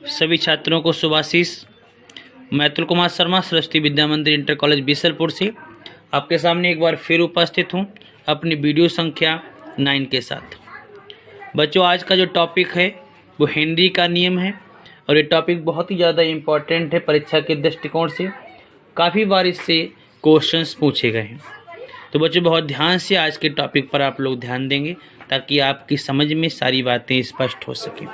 सभी छात्रों को शुभाशीष। मैं अतुल कुमार शर्मा सरस्वती विद्या मंदिर इंटर कॉलेज बीसलपुर से आपके सामने एक बार फिर उपस्थित हूं अपनी वीडियो संख्या 9 के साथ। बच्चों, आज का जो टॉपिक है वो हेनरी का नियम है और ये टॉपिक बहुत ही ज़्यादा इम्पॉर्टेंट है परीक्षा के दृष्टिकोण से। काफ़ी बार इससे क्वेश्चंस पूछे गए हैं, तो बच्चों बहुत ध्यान से आज के टॉपिक पर आप लोग ध्यान देंगे ताकि आपकी समझ में सारी बातें स्पष्ट हो सकें।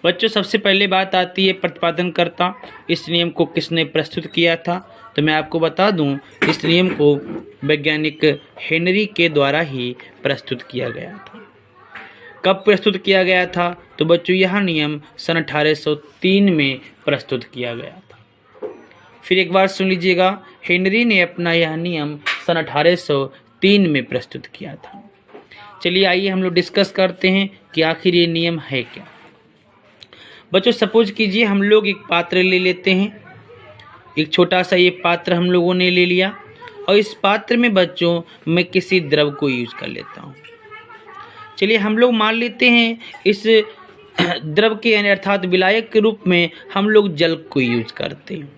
बच्चों, सबसे पहले बात आती है प्रतिपादनकर्ता। इस नियम को किसने प्रस्तुत किया था? तो मैं आपको बता दूं, इस नियम को वैज्ञानिक हेनरी के द्वारा ही प्रस्तुत किया गया था। कब प्रस्तुत किया गया था? तो बच्चों यह नियम सन 1803 में प्रस्तुत किया गया था। फिर एक बार सुन लीजिएगा, हेनरी ने अपना यह नियम सन 1803 में प्रस्तुत किया था। चलिए आइए हम लोग डिस्कस करते हैं कि आखिर ये नियम है क्या। बच्चों, सपोज कीजिए हम लोग एक पात्र ले लेते हैं। एक छोटा सा ये पात्र हम लोगों ने ले लिया और इस पात्र में बच्चों मैं किसी द्रव को यूज कर लेता हूँ। चलिए हम लोग मान लेते हैं इस द्रव के अर्थात विलायक के रूप में हम लोग जल को यूज करते हैं।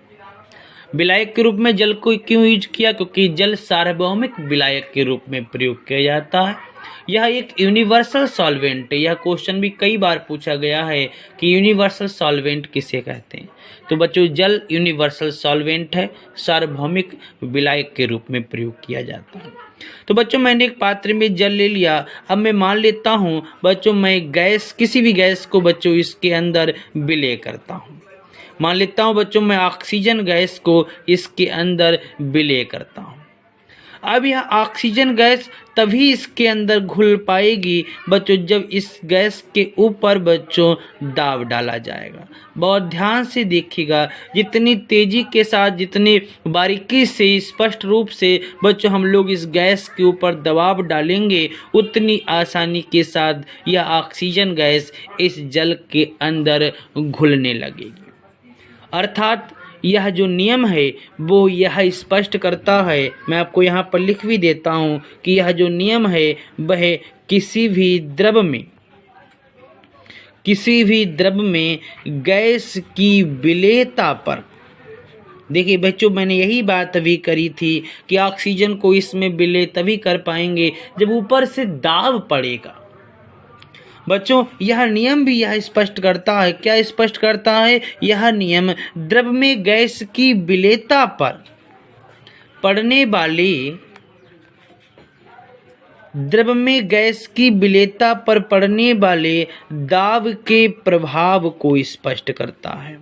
विलायक के रूप में जल को क्यों यूज किया? क्योंकि जल सार्वभौमिक विलायक के रूप में प्रयोग किया जाता है। यह एक यूनिवर्सल सॉल्वेंट है। यह क्वेश्चन भी कई बार पूछा गया है कि यूनिवर्सल सॉल्वेंट किसे कहते हैं। तो बच्चों जल यूनिवर्सल सॉल्वेंट है, सार्वभौमिक विलायक के रूप में प्रयोग किया जाता है। तो बच्चों मैंने एक पात्र में जल ले लिया। अब मैं मान लेता हूँ बच्चों मैं गैस, किसी भी गैस को बच्चों इसके अंदर विलय करता हूँ। मान लेता हूँ बच्चों मैं ऑक्सीजन गैस को इसके अंदर विलय करता हूँ। अब यह ऑक्सीजन गैस तभी इसके अंदर घुल पाएगी बच्चों जब इस गैस के ऊपर बच्चों दाब डाला जाएगा। बहुत ध्यान से देखिएगा, जितनी तेजी के साथ, जितनी बारीकी से, स्पष्ट रूप से बच्चों हम लोग इस गैस के ऊपर दबाव डालेंगे, उतनी आसानी के साथ यह ऑक्सीजन गैस इस जल के अंदर घुलने लगेगी। अर्थात यह जो नियम है वो यह स्पष्ट करता है, मैं आपको यहाँ पर लिख भी देता हूँ कि यह जो नियम है वह किसी भी द्रव में गैस की विलेयता पर, देखिए बच्चों मैंने यही बात अभी करी थी कि ऑक्सीजन को इसमें विलय तभी कर पाएंगे जब ऊपर से दाब पड़ेगा। बच्चों यह नियम भी यह स्पष्ट करता है, क्या स्पष्ट करता है? यह नियम द्रव में गैस की विलेयता पर पड़ने वाले, द्रव में गैस की विलेयता पर पड़ने वाले दाब के प्रभाव को स्पष्ट करता है।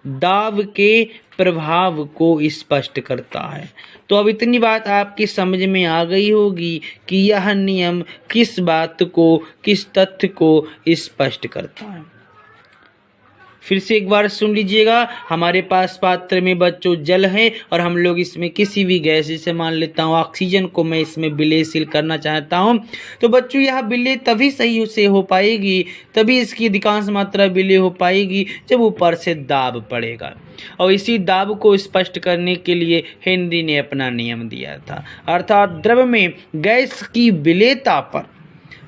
दाब के प्रभाव को स्पष्ट करता है। तो अब इतनी बात आपकी समझ में आ गई होगी कि यह नियम किस बात को, किस तथ्य को स्पष्ट करता है। फिर से एक बार सुन लीजिएगा, हमारे पास पात्र में बच्चों जल है और हम लोग इसमें किसी भी गैस, जैसे मान लेता हूँ ऑक्सीजन को मैं इसमें विलयशील करना चाहता हूँ। तो बच्चों यह विलय तभी सही से हो पाएगी, तभी इसकी अधिकांश मात्रा विलय हो पाएगी जब ऊपर से दाब पड़ेगा। और इसी दाब को स्पष्ट करने के लिए हेनरी ने अपना नियम दिया था। अर्थात द्रव में गैस की विलेयता पर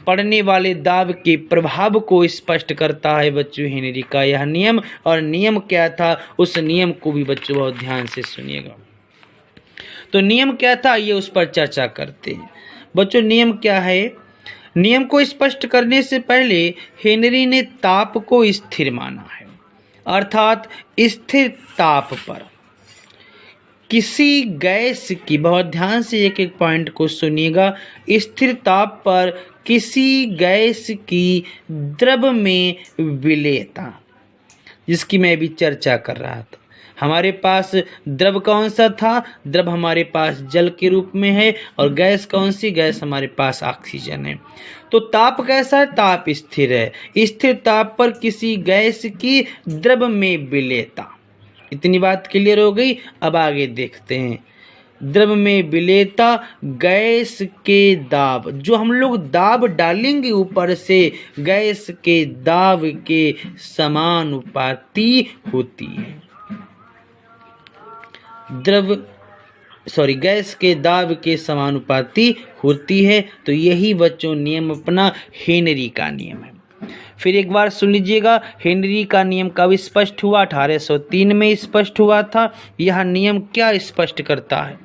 पड़ने वाले दाब के प्रभाव को स्पष्ट करता है बच्चों हेनरी का यह नियम। और नियम क्या था, उस नियम को भी बच्चों बहुत ध्यान से सुनिएगा। तो नियम क्या था ये उस पर चर्चा करते हैं। बच्चों नियम क्या है? नियम को स्पष्ट करने से पहले हेनरी ने ताप को स्थिर माना है। अर्थात स्थिर ताप पर किसी गैस की, बहुत ध्यान से एक एक पॉइंट को सुनिएगा, स्थिर ताप पर किसी गैस की द्रव में विलेयता, जिसकी मैं अभी चर्चा कर रहा था। हमारे पास द्रव कौन सा था? द्रव हमारे पास जल के रूप में है और गैस कौन सी? गैस हमारे पास ऑक्सीजन है। तो ताप कैसा है? ताप स्थिर है। स्थिर ताप पर किसी गैस की द्रव में विलेयता। इतनी बात क्लियर हो गई। अब आगे देखते हैं। द्रव में विलेयता गैस के दाब, जो हम लोग दाब डालेंगे ऊपर से, गैस के दाब के समानुपाती होती है। गैस के दाब के समानुपाती होती है। तो यही बच्चों नियम अपना हेनरी का नियम है। फिर एक बार सुन लीजिएगा, हेनरी का नियम कब स्पष्ट हुआ? 1803 में स्पष्ट हुआ था। यह नियम क्या स्पष्ट करता है?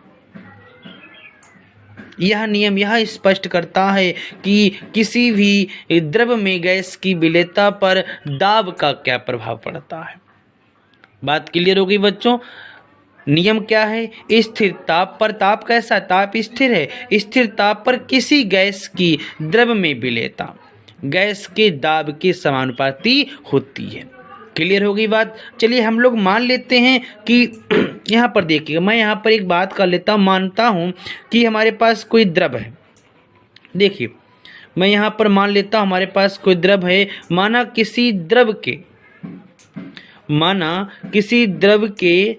यह नियम यह स्पष्ट करता है कि किसी भी द्रव में गैस की विलेयता पर दाब का क्या प्रभाव पड़ता है। बात क्लियर हो गई बच्चों? नियम क्या है? स्थिर ताप पर, ताप कैसा? ताप स्थिर है। स्थिर ताप पर किसी गैस की द्रव में विलेयता गैस के दाब के समानुपाती होती है। क्लियर हो गई बात? चलिए हम लोग मान लेते हैं कि यहाँ पर देखिएगा, मैं यहाँ पर एक बात कर लेता हूँ, मानता हूँ कि हमारे पास कोई द्रव है। देखिए मैं यहाँ पर मान लेता हूँ हमारे पास कोई द्रव है। माना किसी द्रव के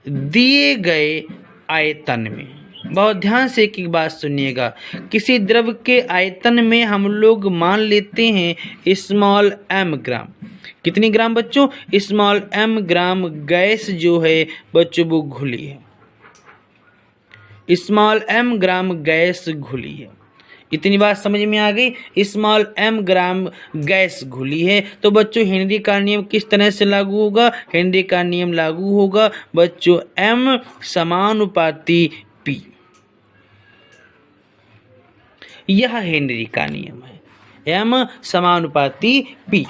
दिए गए आयतन में, बहुत ध्यान से एक एक बात सुनिएगा, किसी द्रव के आयतन में हम लोग मान लेते हैं स्मॉल m ग्राम। कितनी ग्राम बच्चों? स्मॉल m ग्राम गैस जो है बच्चों वो घुली है। स्मॉल m ग्राम गैस घुली है। इतनी बात समझ में आ गई? स्मॉल m ग्राम गैस घुली है। तो बच्चों हेनरी का नियम किस तरह से लागू होगा? हेनरी का नियम लागू होगा बच्चों m समानुपाती p। यह हेनरी का नियम है, m समानुपाती p।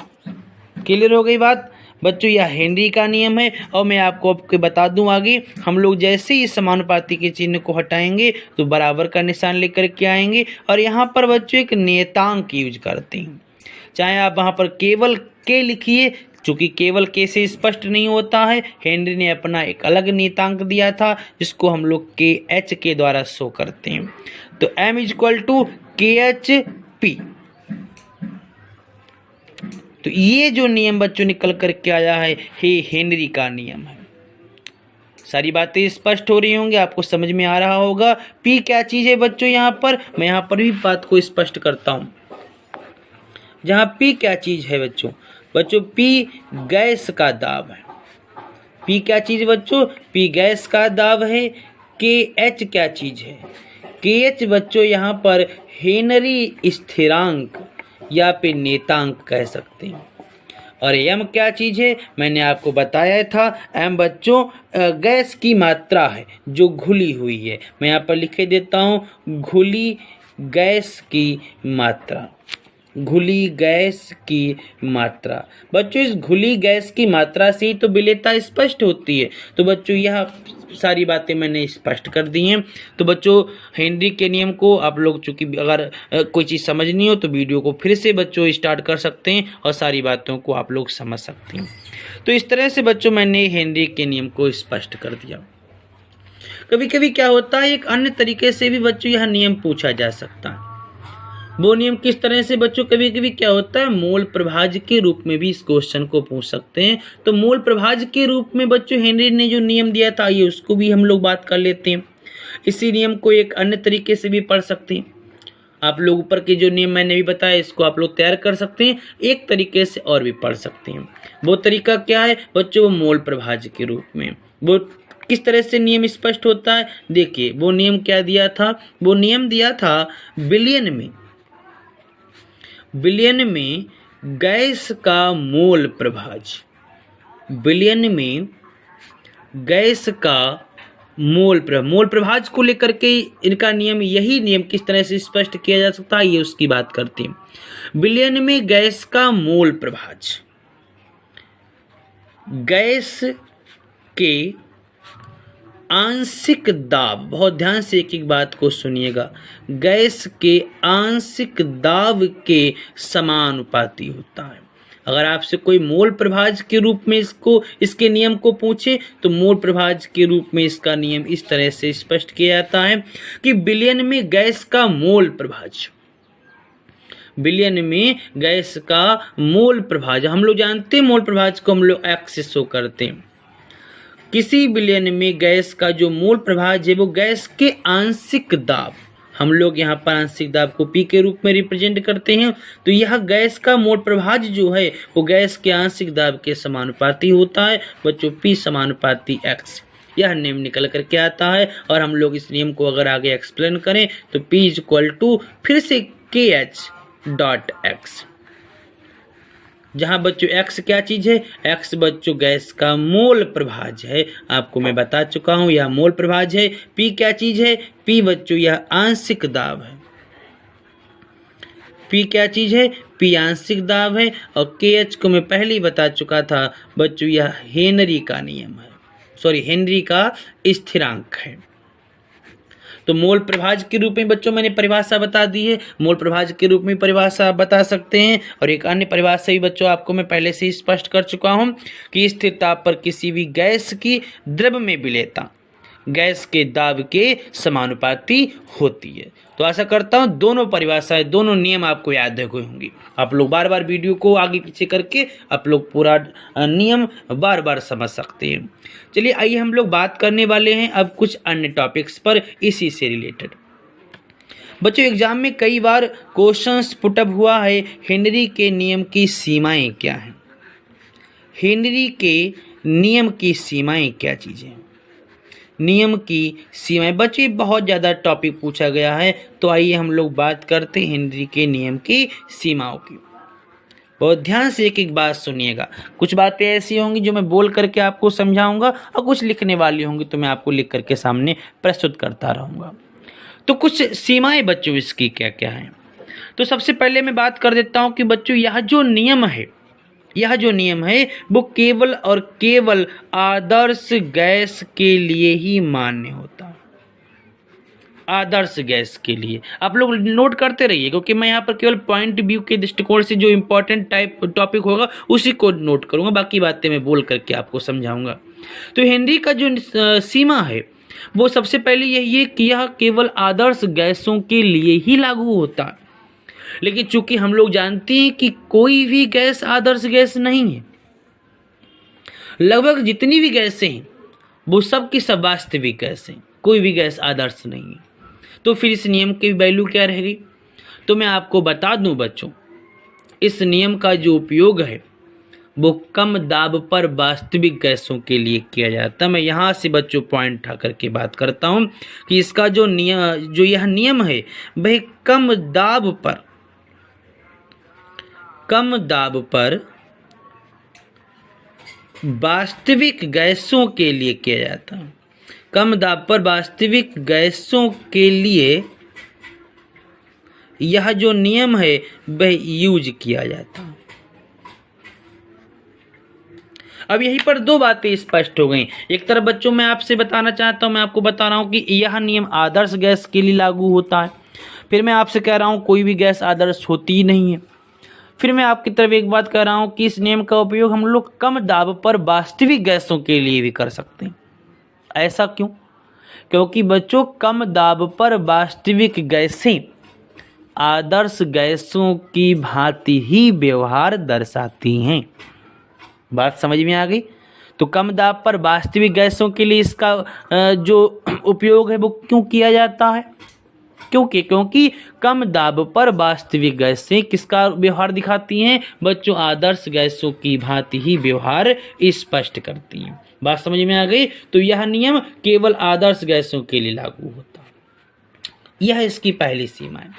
क्लियर हो गई बात बच्चों? यह हेनरी का नियम है। और मैं आपको बता दूं आगे, हम लोग जैसे ही समानुपाती के चिन्ह को हटाएंगे तो बराबर का निशान लेकर के आएंगे और यहाँ पर बच्चों एक नियतांक यूज करते हैं। चाहे आप वहाँ पर केवल के लिखिए, चूंकि केवल के से स्पष्ट नहीं होता है, हेनरी ने अपना एक अलग नियतांक दिया था जिसको हम लोग के एच के द्वारा शो करते हैं। तो m = KHP। तो ये जो नियम बच्चों निकल करके आया है ये हेनरी का नियम है। सारी बातें स्पष्ट हो रही होंगी, आपको समझ में आ रहा होगा। पी क्या चीज़ है बच्चों? यहाँ पर मैं यहाँ पर भी बात को स्पष्ट करता हूँ। जहाँ पी क्या चीज़ है बच्चों? बच्चों पी गैस का दाब है। पी क्या चीज़ बच्चों? पी गैस का दाब है। के एच क्या चीज़ है? के एच बच्चों यहाँ पर हेनरी स्थिरांक या फिर नेतांक कह सकते हैं। और m क्या चीज़ है? मैंने आपको बताया था, m बच्चों गैस की मात्रा है जो घुली हुई है। मैं यहाँ पर लिखे देता हूँ, घुली गैस की मात्रा। घुली गैस की मात्रा बच्चों, इस घुली गैस की मात्रा से ही तो विलेयता स्पष्ट होती है। तो बच्चों यह सारी बातें मैंने स्पष्ट कर दी हैं। तो बच्चों हेनरी के नियम को आप लोग, चूंकि अगर कोई चीज़ समझनी हो तो वीडियो को फिर से बच्चों स्टार्ट कर सकते हैं और सारी बातों को आप लोग समझ सकते हैं। तो इस तरह से बच्चों मैंने हेनरी के नियम को स्पष्ट कर दिया। कभी कभी क्या होता है, एक अन्य तरीके से भी बच्चों यह नियम पूछा जा सकता है। वो नियम किस तरह से बच्चों? कभी कभी क्या होता है, मोल प्रभाज्य के रूप में भी इस क्वेश्चन को पूछ सकते हैं। तो मोल प्रभाज्य के रूप में बच्चों हेनरी ने जो नियम दिया था, आइए उसको भी हम लोग बात कर लेते हैं। इसी नियम को एक अन्य तरीके से भी पढ़ सकते हैं। आप लोग ऊपर के जो नियम मैंने भी बताया इसको आप लोग तैयार कर सकते हैं, एक तरीके से और भी पढ़ सकते हैं। वो तरीका क्या है बच्चों? वो मोल प्रभाज्य के रूप में। वो किस तरह से नियम स्पष्ट होता है? देखिए वो नियम क्या दिया था? वो नियम दिया था विलयन में गैस का मोल प्रभाज्य। विलयन में गैस का मोल प्रभाज्य को लेकर के इनका नियम, यही नियम किस तरह से स्पष्ट किया जा सकता है ये उसकी बात करते हैं। विलयन में गैस का मोल प्रभाज्य, गैस के आंशिक दाब, बहुत ध्यान से एक एक बात को सुनिएगा, गैस के आंशिक दाब के समानुपाती होता है। अगर आपसे कोई मोल प्रभाज्य के रूप में इसके नियम को पूछे तो मोल प्रभाज्य के रूप में इसका नियम इस तरह से स्पष्ट किया जाता है कि विलयन में गैस का मोल प्रभाज्य, विलयन में गैस का मोल प्रभाज्य, हम लोग जानते हैं मोल प्रभाज्य को हम लोग एक्स से शो करते हैं। किसी विलयन में गैस का जो मोल प्रभाज्य है वो गैस के आंशिक दाब, हम लोग यहाँ पर आंशिक दाब को पी के रूप में रिप्रेजेंट करते हैं। तो यह गैस का मोल प्रभाज्य जो है वो गैस के आंशिक दाब के समानुपाती होता है बच्चों, पी समानुपाती एक्स। यह नियम निकल करके आता है और हम लोग इस नियम को अगर आगे एक्सप्लेन करें तो P = फिर से KH.X। जहां बच्चों x क्या चीज है, x बच्चों गैस का मोल प्रभाज है, आपको मैं बता चुका हूं यह मोल प्रभाज है। p क्या चीज है, p बच्चों यह आंशिक दाब है, p क्या चीज है, p आंशिक दाब है। और kh को मैं पहले ही बता चुका था बच्चों यह हेनरी का नियम है, हेनरी का स्थिरांक है। तो मोल प्रभाज के रूप में बच्चों मैंने परिभाषा बता दी है, मोल प्रभाज के रूप में परिभाषा बता सकते हैं। और एक अन्य परिभाषा भी बच्चों आपको मैं पहले से ही स्पष्ट कर चुका हूं कि स्थिर ताप पर किसी भी गैस की द्रव में विलेयता गैस के दाब के समानुपाती होती है। तो आशा करता हूं दोनों परिभाषाएं, दोनों नियम आपको याद रखे होंगी। आप लोग बार बार वीडियो को आगे पीछे करके आप लोग पूरा नियम बार बार समझ सकते हैं। चलिए आइए हम लोग बात करने वाले हैं अब कुछ अन्य टॉपिक्स पर इसी से रिलेटेड। बच्चों एग्जाम में कई बार क्वेश्चंस पुटअप हुआ है, हेनरी के नियम की सीमाएं क्या हैं। हेनरी के नियम की सीमाएं क्या चीजें, नियम की सीमाएं बच्चों बहुत ज़्यादा टॉपिक पूछा गया है। तो आइए हम लोग बात करते हैं हेनरी के नियम की सीमाओं की। बहुत ध्यान से एक एक बात सुनिएगा, कुछ बातें ऐसी होंगी जो मैं बोल करके आपको समझाऊंगा और कुछ लिखने वाली होंगी तो मैं आपको लिख करके सामने प्रस्तुत करता रहूँगा। तो कुछ सीमाएं बच्चों इसकी क्या क्या हैं। तो सबसे पहले मैं बात कर देता हूँ कि बच्चों यह जो नियम है वो केवल और केवल आदर्श गैस के लिए ही मान्य होता है। आदर्श गैस के लिए आप लोग नोट करते रहिए, क्योंकि मैं यहाँ पर केवल पॉइंट व्यू के दृष्टिकोण से जो इंपॉर्टेंट टॉपिक होगा उसी को नोट करूँगा, बाकी बातें मैं बोल करके आपको समझाऊंगा। तो हेनरी का जो सीमा है वो सबसे पहले यही है कि यह केवल आदर्श गैसों के लिए ही लागू होता है। लेकिन चूंकि हम लोग जानते हैं कि कोई भी गैस आदर्श गैस नहीं है, लगभग जितनी भी गैसें हैं वो सब की सब वास्तविक गैस हैं, कोई भी गैस आदर्श नहीं है। तो फिर इस नियम की वैल्यू क्या रहेगी। तो मैं आपको बता दूं बच्चों, इस नियम का जो उपयोग है वो कम दाब पर वास्तविक गैसों के लिए किया जाता है। मैं यहाँ से बच्चों पॉइंट उठा करके बात करता हूँ कि इसका जो यह नियम है वह कम दाब पर वास्तविक गैसों के लिए किया जाता है। कम दाब पर वास्तविक गैसों के लिए यह जो नियम है वह यूज किया जाता है। अब यहीं पर दो बातें स्पष्ट हो गई। एक तरफ बच्चों मैं आपसे बताना चाहता हूं, मैं आपको बता रहा हूं कि यह नियम आदर्श गैस के लिए लागू होता है। फिर मैं आपसे कह रहा हूं कोई भी गैस आदर्श होती ही नहीं है। फिर मैं आपकी तरफ एक बात कह रहा हूं कि इस नियम का उपयोग हम लोग कम दाब पर वास्तविक गैसों के लिए भी कर सकते हैं। ऐसा क्यों? क्योंकि बच्चों कम दाब पर वास्तविक गैसें आदर्श गैसों की भांति ही व्यवहार दर्शाती हैं। बात समझ में आ गई। तो कम दाब पर वास्तविक गैसों के लिए इसका जो उपयोग है वो क्यों किया जाता है? क्योंकि कम दाब पर वास्तविक गैसें किसका व्यवहार दिखाती हैं बच्चों? आदर्श गैसों की भांति ही व्यवहार स्पष्ट करती हैं। बात समझ में आ गई। तो यह नियम केवल आदर्श गैसों के लिए लागू होता है। यह इसकी पहली सीमा है।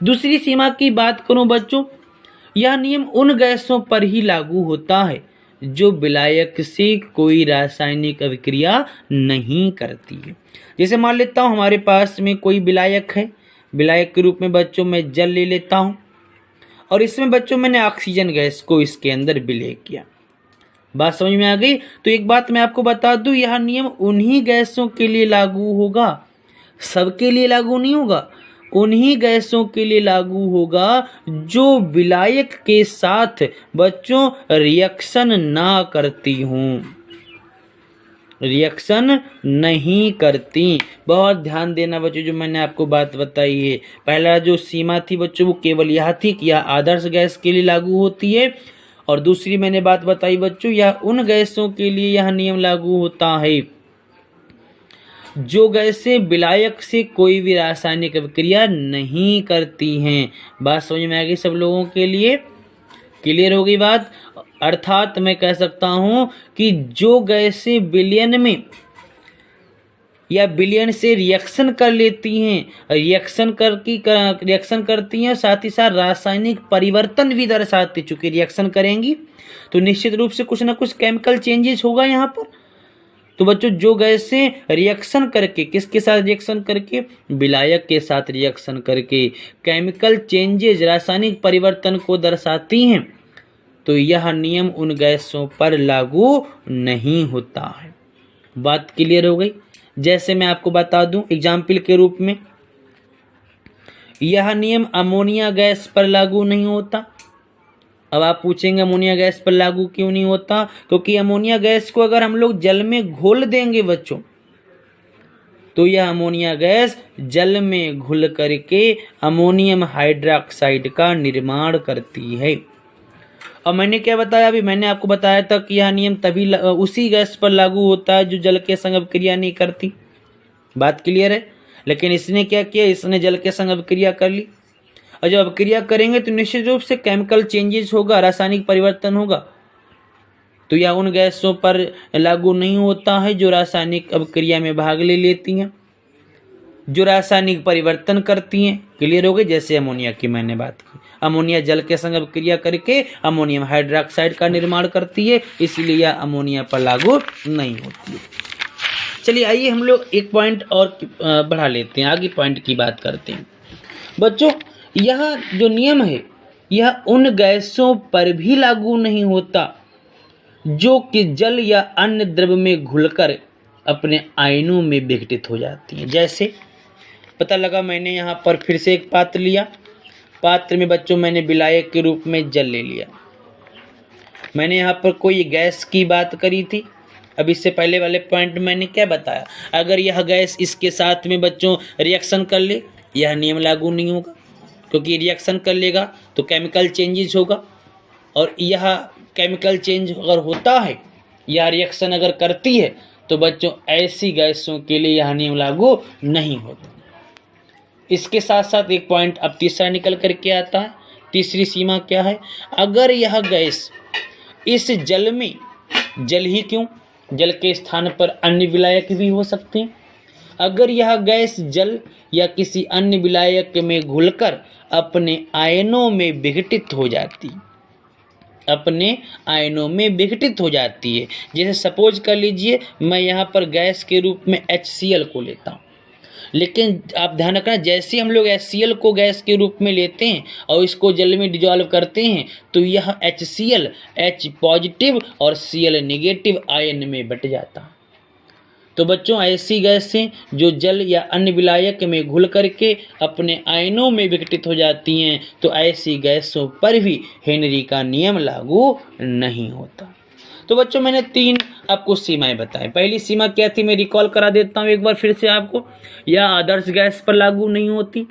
दूसरी सीमा की बात करूं बच्चों, यह नियम उन गैसों पर ही लागू होता है जो विलायक से कोई रासायनिक अभिक्रिया नहीं करती है। जैसे मान लेता हूँ हमारे पास में कोई विलायक है, विलायक के रूप में बच्चों मैं जल ले लेता हूँ और इसमें बच्चों मैंने ऑक्सीजन गैस को इसके अंदर विलय किया। बात समझ में आ गई। तो एक बात मैं आपको बता दूं, यह नियम उन्हीं गैसों के लिए लागू होगा, सबके लिए लागू नहीं होगा। उन्हीं गैसों के लिए लागू होगा जो विलायक के साथ बच्चों रिएक्शन ना करती हूं, रिएक्शन नहीं करती। बहुत ध्यान देना बच्चों, जो मैंने आपको बात बताई है। पहला जो सीमा थी बच्चों वो केवल यह थी कि यह आदर्श गैस के लिए लागू होती है, और दूसरी मैंने बात बताई बच्चों यह उन गैसों के लिए यह नियम लागू होता है जो गैसें विलायक से कोई भी रासायनिक अभिक्रिया नहीं करती हैं। बात समझ में आ गई सब लोगों के लिए? क्लियर हो गई बात? अर्थात मैं कह सकता हूं कि जो गैसें विलयन में या विलयन से रिएक्शन कर लेती हैं, रिएक्शन करती हैं, साथ ही साथ रासायनिक परिवर्तन भी दर्शाती। चूंकि रिएक्शन करेंगी तो निश्चित रूप से कुछ ना कुछ केमिकल चेंजेस होगा यहाँ पर। तो बच्चों जो गैसें रिएक्शन करके, किसके साथ रिएक्शन करके, विलायक के साथ रिएक्शन करके केमिकल चेंजेस, रासायनिक परिवर्तन को दर्शाती हैं, तो यह नियम उन गैसों पर लागू नहीं होता है। बात क्लियर हो गई। जैसे मैं आपको बता दूं एग्जाम्पल के रूप में, यह नियम अमोनिया गैस पर लागू नहीं होता। अब आप पूछेंगे अमोनिया गैस पर लागू क्यों नहीं होता? क्योंकि अमोनिया गैस को अगर हम लोग जल में घोल देंगे बच्चों, तो यह अमोनिया गैस जल में घुल करके अमोनियम हाइड्रोक्साइड का निर्माण करती है। और मैंने क्या बताया अभी? मैंने आपको बताया था कि यह नियम तभी उसी गैस पर लागू होता है जो जल के संग अभिक्रिया नहीं करती। बात क्लियर है। लेकिन इसने क्या किया? इसने जल के संग अभिक्रिया कर ली, और जब अभिक्रिया करेंगे तो निश्चित रूप से केमिकल चेंजेस होगा, रासायनिक परिवर्तन होगा। तो यह उन गैसों पर लागू नहीं होता है जो रासायनिक अभिक्रिया में भाग ले लेती हैं, जो रासायनिक परिवर्तन करती हैं। क्लियर हो गई। जैसे अमोनिया की मैंने बात की, अमोनिया जल के संग अभिक्रिया करके अमोनियम हाइड्रोक्साइड का निर्माण करती है, इसलिए यह अमोनिया पर लागू नहीं होती है। चलिए आइए हम लोग एक पॉइंट और बढ़ा लेते हैं, आगे पॉइंट की बात करते हैं। बच्चों यह जो नियम है यह उन गैसों पर भी लागू नहीं होता जो कि जल या अन्य द्रव में घुलकर अपने आयनों में विघटित हो जाती हैं। जैसे पता लगा मैंने यहाँ पर फिर से एक पात्र लिया, पात्र में बच्चों मैंने विलायक के रूप में जल ले लिया। मैंने यहाँ पर कोई गैस की बात करी थी। अब इससे पहले वाले पॉइंट मैंने क्या बताया? अगर यह गैस इसके साथ में बच्चों रिएक्शन कर ले, यह नियम लागू नहीं होगा, क्योंकि रिएक्शन कर लेगा तो केमिकल चेंजेस होगा, और यह केमिकल चेंज अगर होता है या रिएक्शन अगर करती है तो बच्चों ऐसी गैसों के लिए यह नियम लागू नहीं होता। इसके साथ साथ एक पॉइंट अब तीसरा निकल करके आता है। तीसरी सीमा क्या है? अगर यह गैस इस जल में, जल ही क्यों, जल के स्थान पर अन्य विलायक भी हो सकते हैं, अगर यह गैस जल या किसी अन्य विलायक में घुलकर अपने आयनों में विघटित हो जाती, अपने आयनों में विघटित हो जाती है। जैसे सपोज कर लीजिए मैं यहाँ पर गैस के रूप में HCl को लेता हूँ, लेकिन आप ध्यान रखना जैसे हम लोग HCl को गैस के रूप में लेते हैं और इसको जल में डिजॉल्व करते हैं तो यह HCl H पॉजिटिव और Cl नेगेटिव आयन में बट जाता है। तो बच्चों ऐसी गैसें जो जल या अन्य विलायक में घुल करके अपने आयनों में विघटित हो जाती हैं, तो ऐसी गैसों पर भी हेनरी का नियम लागू नहीं होता। तो बच्चों मैंने 3 आपको सीमाएं बताएं। पहली सीमा क्या थी मैं रिकॉल करा देता हूं एक बार फिर से आपको, यह आदर्श गैस पर लागू नहीं होती।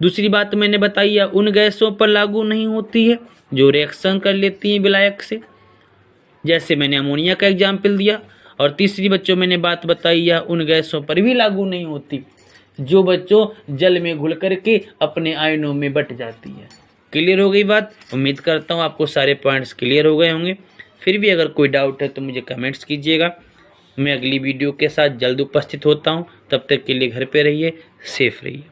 दूसरी बात मैंने बताई यह उन गैसों पर लागू नहीं होती है जो रिएक्शन कर लेती हैं विलायक से, जैसे मैंने अमोनिया का एग्जाम्पल दिया। और तीसरी बच्चों मैंने बात बताई यह उन गैसों पर भी लागू नहीं होती जो बच्चों जल में घुल करके अपने आयनों में बट जाती है। क्लियर हो गई बात? उम्मीद करता हूँ आपको सारे पॉइंट्स क्लियर हो गए होंगे। फिर भी अगर कोई डाउट है तो मुझे कमेंट्स कीजिएगा। मैं अगली वीडियो के साथ जल्द उपस्थित होता हूँ। तब तक के लिए घर पे रहिए, सेफ रहिए।